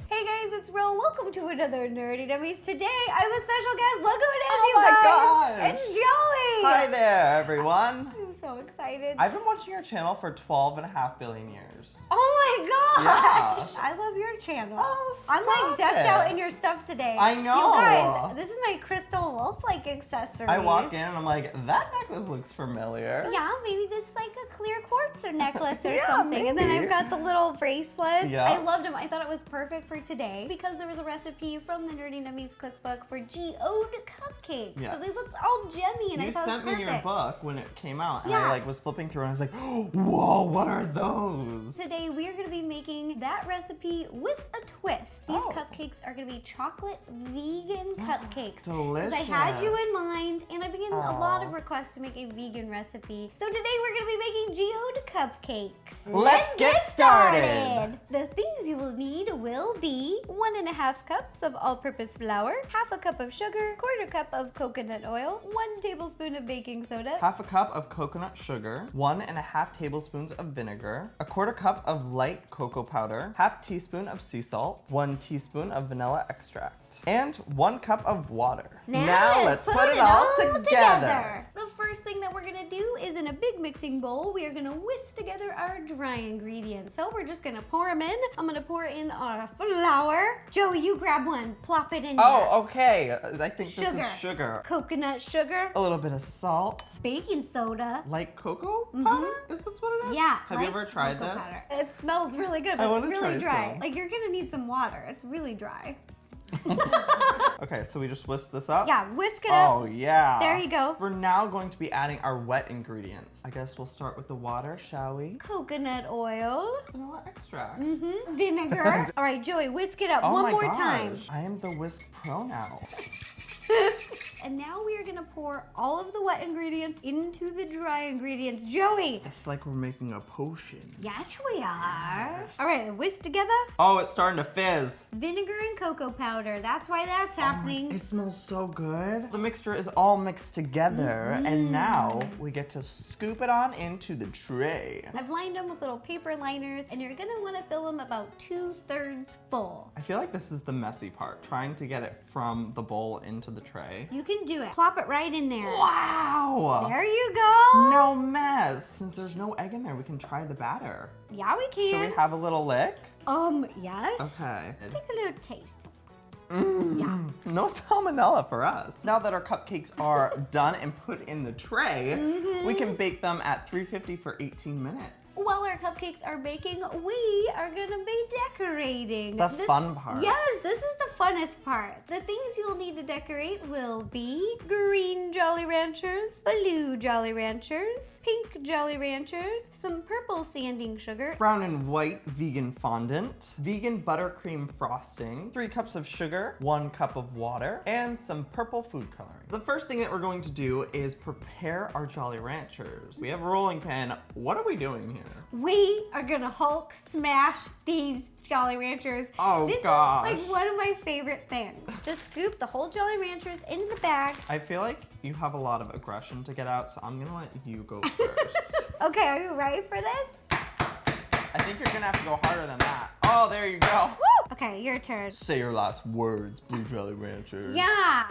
Hey guys, it's Ro. Welcome to another Nerdy Nummies. Today I have a special guest. Look who it is, you guys. Oh my gosh. It's Joey. Hi there, everyone. I'm so excited. I've been watching your channel for 12.5 billion years. Oh my gosh. Yeah. I love your channel. Oh, I'm like stop decked it. out in your stuff today. I know. You guys, this is my crystal wolf-like accessories. I walk in and I'm like, that necklace looks familiar. Yeah, maybe this is like a clear quartz or necklace or Yeah, something. And then maybe. I've got the little bracelets. Yeah. I loved them. I thought it was perfect for today because there was a recipe from the Nerdy Nummies cookbook for GEODE cupcakes. Yes. So they look all gemmy and I You thought it was sent me perfect. your book when it came out, and Yeah. I like was flipping through, and I was like, whoa, what are those? Today we are going to be making that recipe with a twist. These Oh. cupcakes are going to be chocolate vegan cupcakes. Delicious. 'Cause I had you in mind, and I've been getting a lot of requests to make a vegan recipe. So today we're going to be making GEODE cupcakes. Let's get started. The things you will need will be 1.5 cups of all-purpose flour, half a cup of sugar, 1/4 cup of coconut oil, 1 tablespoon of baking soda, Half a cup of coconut sugar, 1.5 tablespoons of vinegar, 1/4 cup of light cocoa powder, half teaspoon of sea salt, 1 teaspoon of vanilla extract, and 1 cup of water. Now let's put it all together. The first thing that we're gonna do is in a big mixing bowl, we are gonna whisk together our dry ingredients. So we're just gonna pour them in. I'm gonna pour in our flour. Joey, you grab one, plop it in here. Oh, okay. I think Sugar. this is sugar. Coconut sugar, A little bit of salt. baking soda. Light cocoa powder? Is this what it is? Yeah. Have you light ever tried cocoa this? powder. It smells really good, I but it's wanna really try dry. some. Like you're gonna need some water. It's really dry. Okay, so we just whisk this up? Yeah, whisk it up. Oh, yeah. There you go. We're now going to be adding our wet ingredients. I guess we'll start with the water, shall we? Coconut oil, Vanilla extract. vinegar. All right, Joey, whisk it up Oh one my more gosh. time. I am the whisk pro now. And now we are gonna pour all of the wet ingredients into the dry ingredients. Joey! It's like we're making a potion. Yes, we are. All right, whisk together. Oh, it's starting to fizz. Vinegar and cocoa powder. That's why that's happening. It smells so good. The mixture is all mixed together, and now we get to scoop it on into the tray. I've lined them with little paper liners, and you're gonna wanna fill them about 2/3 full. I feel like this is the messy part, trying to get it from the bowl into the tray. You can do it. Plop it right in there. Wow! There you go. No mess. Since there's no egg in there, we can try the batter. Yeah, we can. Should we have a little lick? Yes. Okay. Take a little taste. No salmonella for us. Now that our cupcakes are done and put in the tray, we can bake them at 350 for 18 minutes. While our cupcakes are baking, we are gonna be decorating. The fun part. Yes, this is the funnest part. The things you'll need to decorate will be green Jolly Ranchers, blue Jolly Ranchers, pink Jolly Ranchers, some purple sanding sugar, Brown and white vegan fondant, vegan buttercream frosting, 3 cups of sugar, 1 cup of water, and some purple food coloring. The first thing that we're going to do is prepare our Jolly Ranchers. We have a rolling pin. What are we doing here? we are gonna Hulk smash these Jolly Ranchers. Oh, this gosh. is like one of my favorite things. Just scoop the whole Jolly Ranchers into the bag. I feel like you have a lot of aggression to get out, so I'm gonna let you go first. Okay, are you ready for this? I think you're gonna have to go harder than that. Oh, there you go. Woo! Okay, your turn. Say your last words, Blue Jolly Ranchers. Yeah.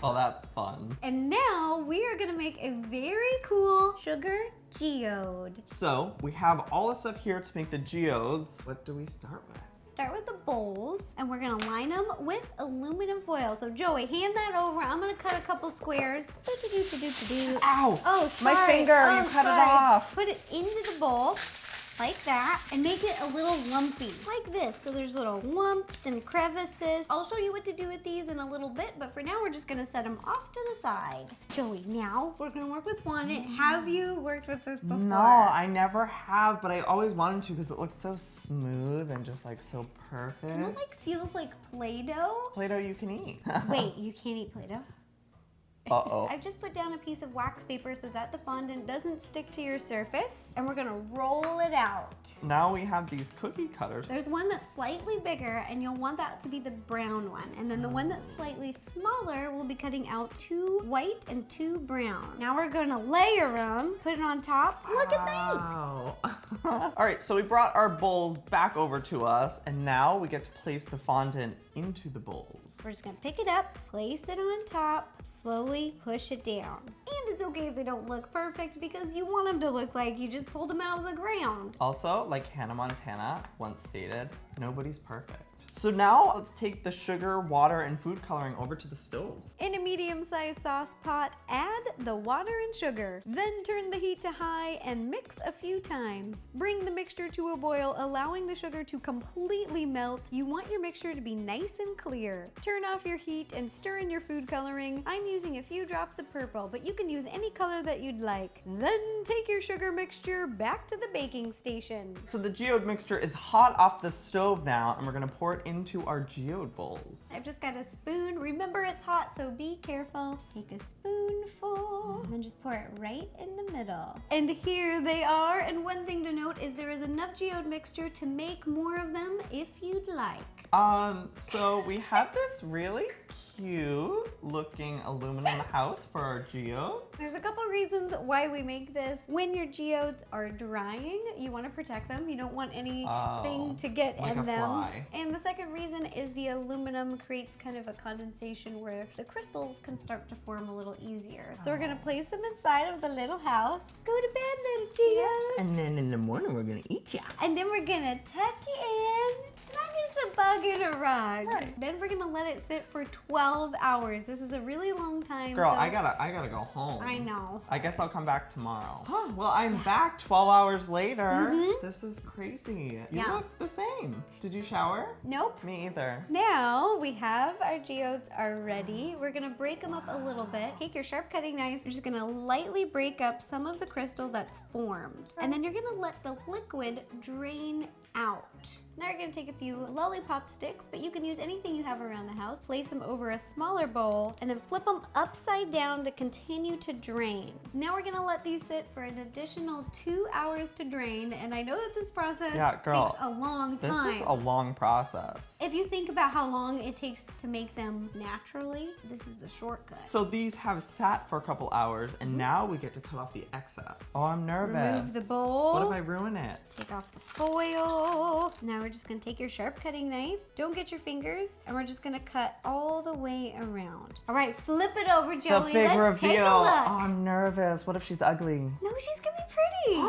Oh, that's fun. And now we are gonna make a very cool sugar geode. So, we have all the stuff here to make the geodes. What do we start with? Start with the bowls, and we're gonna line them with aluminum foil. So Joey, hand that over. I'm gonna cut a couple squares. Do-do-do-do-do-do. Ow! Oh, My sorry. finger, Oh, you cut it sorry. off. Put it into the bowl. Like that, and make it a little lumpy, like this. So there's little lumps and crevices. I'll show you what to do with these in a little bit, but for now we're just gonna set them off to the side. Joey, now we're gonna work with fondant. Have you worked with this before? No, I never have, but I always wanted to because it looked so smooth and just like so perfect. It like feels like Play-Doh. Play-Doh you can eat. Wait, you can't eat Play-Doh? Uh-oh. I've just put down a piece of wax paper so that the fondant doesn't stick to your surface. And we're gonna roll it out. Now we have these cookie cutters. There's one that's slightly bigger and you'll want that to be the brown one. And then the one that's slightly smaller will be cutting out 2 white and 2 brown. Now we're gonna layer them, put it on top. Look at these. Wow. All right, so we brought our bowls back over to us and now we get to place the fondant into the bowls. We're just gonna pick it up, place it on top, slowly push it down. And it's okay if they don't look perfect because you want them to look like you just pulled them out of the ground. Also, like Hannah Montana once stated, nobody's perfect. So now let's take the sugar, water, and food coloring over to the stove. In a medium-sized sauce pot, add the water and sugar. Then turn the heat to high and mix a few times. Bring the mixture to a boil, allowing the sugar to completely melt. You want your mixture to be nice and clear. Turn off your heat and stir in your food coloring. I'm using a few drops of purple, but you can use any color that you'd like. Then take your sugar mixture back to the baking station. So the geode mixture is hot off the stove now, and we're gonna pour it into our geode bowls. I've just got a spoon. Remember, it's hot, so be careful. Take a spoonful and then just pour it right in the middle. And here they are. And one thing to note is there is enough geode mixture to make more of them if you'd like. So we have this really cute looking aluminum house for our geodes. There's a couple reasons why we make this. When your geodes are drying, you want to protect them. You don't want anything to get like in a them. fly. And the second reason is the aluminum creates kind of a condensation where the crystals can start to form a little easier. So we're gonna place them inside of the little house. Go to bed, little geodes. And then in the morning we're gonna eat ya. And then we're gonna tuck you in, snuggle a bug in a rug. Right. Then we're gonna let it sit for 12 hours. This is a really long time. Girl, so I gotta go home. I know. I guess I'll come back tomorrow. Well, I'm back 12 hours later. This is crazy. You Yeah. look the same. Did you shower? Nope. Me either. Now we have our geodes are ready. We're gonna break them up a little bit. Take your sharp cutting knife. You're just gonna lightly break up some of the crystal that's formed. And then you're gonna let the liquid drain out. Now you're gonna take a few lollipop sticks, but you can use anything you have around the house. Place them over a smaller bowl and then flip them upside down to continue to drain. Now we're gonna let these sit for an additional 2 hours to drain. And I know that this process takes a long time. This is a long process. If you think about how long it takes to make them naturally, this is the shortcut. So these have sat for a couple hours and now we get to cut off the excess. Oh, I'm nervous. Remove the bowl. What if I ruin it? Take off the foil. Now we're just gonna take your sharp cutting knife. Don't get your fingers. And we're just gonna cut all the way around. All right, flip it over, Joey. The big Let's reveal. take a look. Oh, I'm nervous. What if she's ugly? No, she's gonna be pretty.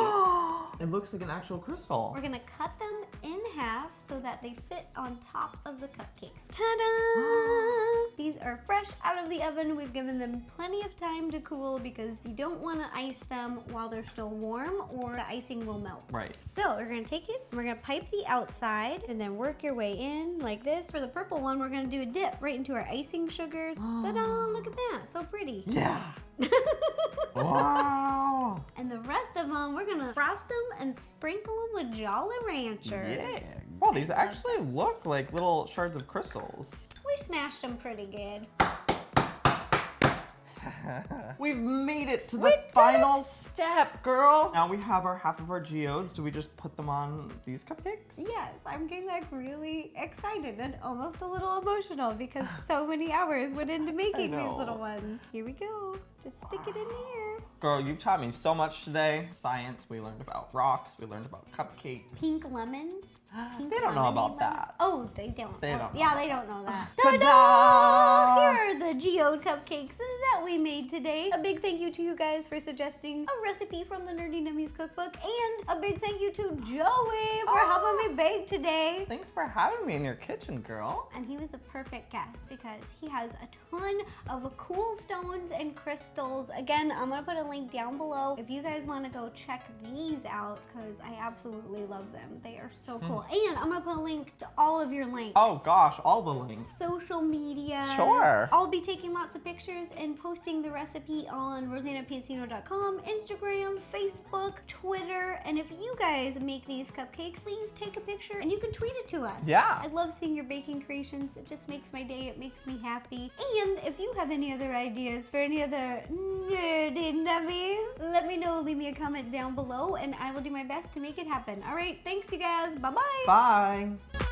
It looks like an actual crystal. We're gonna cut them in half so that they fit on top of the cupcakes. Ta-da! These are fresh out of the oven. We've given them plenty of time to cool because you don't want to ice them while they're still warm or the icing will melt. Right. So we're gonna take it, and we're gonna pipe the outside and then work your way in like this. For the purple one, we're gonna do a dip right into our icing sugars. Ta-da! Look at that, so pretty. Yeah. Wow. And the rest of them, we're gonna frost them and sprinkle them with Jolly Ranchers. Yeah. Wow, these actually look like little shards of crystals. We smashed them pretty good. We've made it to the final step, girl. Now we have our half of our geodes. Do we just put them on these cupcakes? Yes, I'm getting like really excited and almost a little emotional because so many hours went into making these little ones. Here we go. Just stick it in here. Girl, you've taught me so much today. Science, we learned about rocks, we learned about cupcakes. Pink lemons. They don't know about that. Oh, they don't. They don't know Yeah, about they don't know that. Ta-da! Here are the geode cupcakes that we made today. A big thank you to you guys for suggesting a recipe from the Nerdy Nummies cookbook, and a big thank you to Joey for helping me bake today. Thanks for having me in your kitchen, girl. And he was the perfect guest because he has a ton of cool stones and crystals. Again, I'm gonna put a link down below if you guys want to go check these out because I absolutely love them. They are so cool. cool. And I'm gonna put a link to all of your links. Oh gosh, all the links. Social media. Sure. I'll be taking lots of pictures and posting the recipe on RosannaPansino.com, Instagram, Facebook, Twitter. And if you guys make these cupcakes, please take a picture and you can tweet it to us. Yeah. I love seeing your baking creations. It just makes my day. It makes me happy. And if you have any other ideas for any other nerdy nummies, let me know. Leave me a comment down below and I will do my best to make it happen. All right, thanks you guys. Bye-bye. Bye.